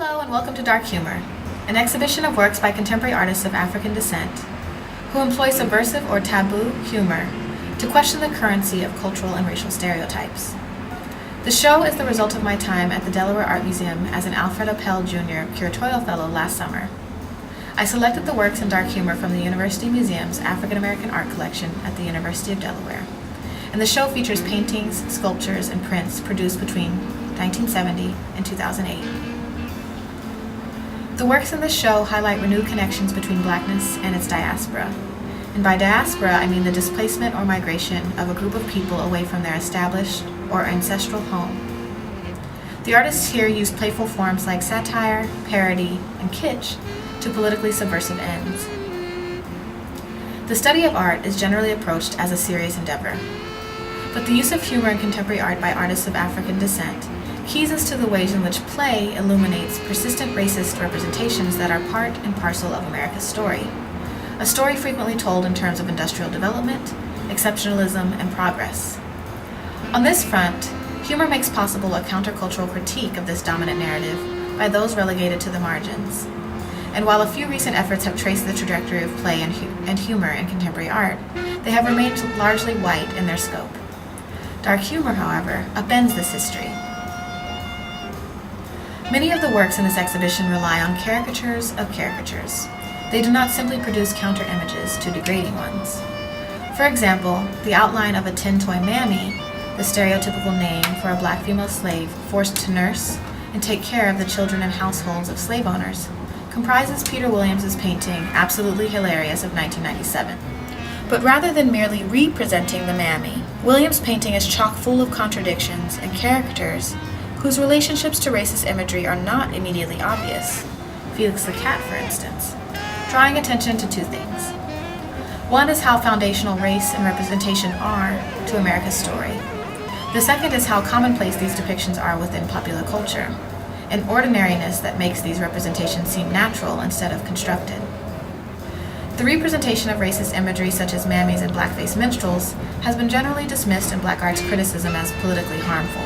Hello and welcome to Dark Humor, an exhibition of works by contemporary artists of African descent who employ subversive or taboo humor to question the currency of cultural and racial stereotypes. The show is the result of my time at the Delaware Art Museum as an Alfred Appel Jr. Curatorial Fellow last summer. I selected the works in dark humor from the University Museum's African American art collection at the University of Delaware, and the show features paintings, sculptures, and prints produced between 1970 and 2008. The works in this show highlight renewed connections between Blackness and its diaspora. And by diaspora, I mean the displacement or migration of a group of people away from their established or ancestral home. The artists here use playful forms like satire, parody, and kitsch to politically subversive ends. The study of art is generally approached as a serious endeavor, but the use of humor in contemporary art by artists of African descent keys us to the ways in which play illuminates persistent racist representations that are part and parcel of America's story. A story frequently told in terms of industrial development, exceptionalism, and progress. On this front, humor makes possible a countercultural critique of this dominant narrative by those relegated to the margins. And while a few recent efforts have traced the trajectory of play and humor in contemporary art, they have remained largely white in their scope. Dark humor, however, upends this history. Many of the works in this exhibition rely on caricatures of caricatures. They do not simply produce counter-images to degrading ones. For example, the outline of a tin toy mammy, the stereotypical name for a black female slave forced to nurse and take care of the children and households of slave owners, comprises Peter Williams's painting Absolutely Hilarious of 1997. But rather than merely representing the mammy, Williams' painting is chock full of contradictions and characters whose relationships to racist imagery are not immediately obvious. Felix the cat, for instance, drawing attention to two things. One is how foundational race and representation are to America's story. The second is how commonplace these depictions are within popular culture, an ordinariness that makes these representations seem natural instead of constructed. The representation of racist imagery such as mammies and blackface minstrels has been generally dismissed in black art's criticism as politically harmful.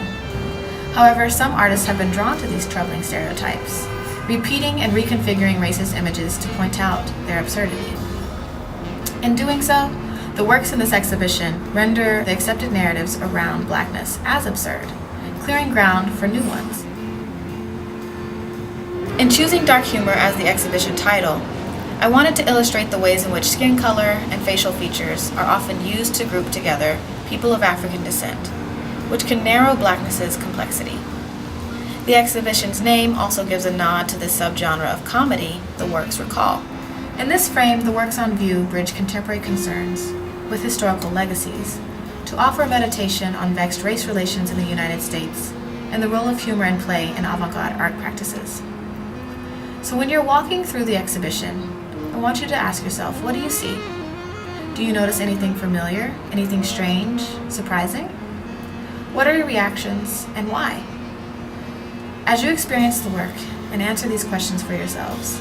However, some artists have been drawn to these troubling stereotypes, repeating and reconfiguring racist images to point out their absurdity. In doing so, the works in this exhibition render the accepted narratives around Blackness as absurd, clearing ground for new ones. In choosing dark humor as the exhibition title, I wanted to illustrate the ways in which skin color and facial features are often used to group together people of African descent, which can narrow Blackness's complexity. The exhibition's name also gives a nod to the subgenre of comedy the works recall. In this frame, the works on view bridge contemporary concerns with historical legacies to offer a meditation on vexed race relations in the United States and the role of humor and play in avant-garde art practices. So when you're walking through the exhibition, I want you to ask yourself, what do you see? Do you notice anything familiar, anything strange, surprising? What are your reactions and why? As you experience the work and answer these questions for yourselves,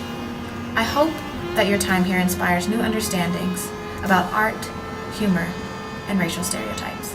I hope that your time here inspires new understandings about art, humor, and racial stereotypes.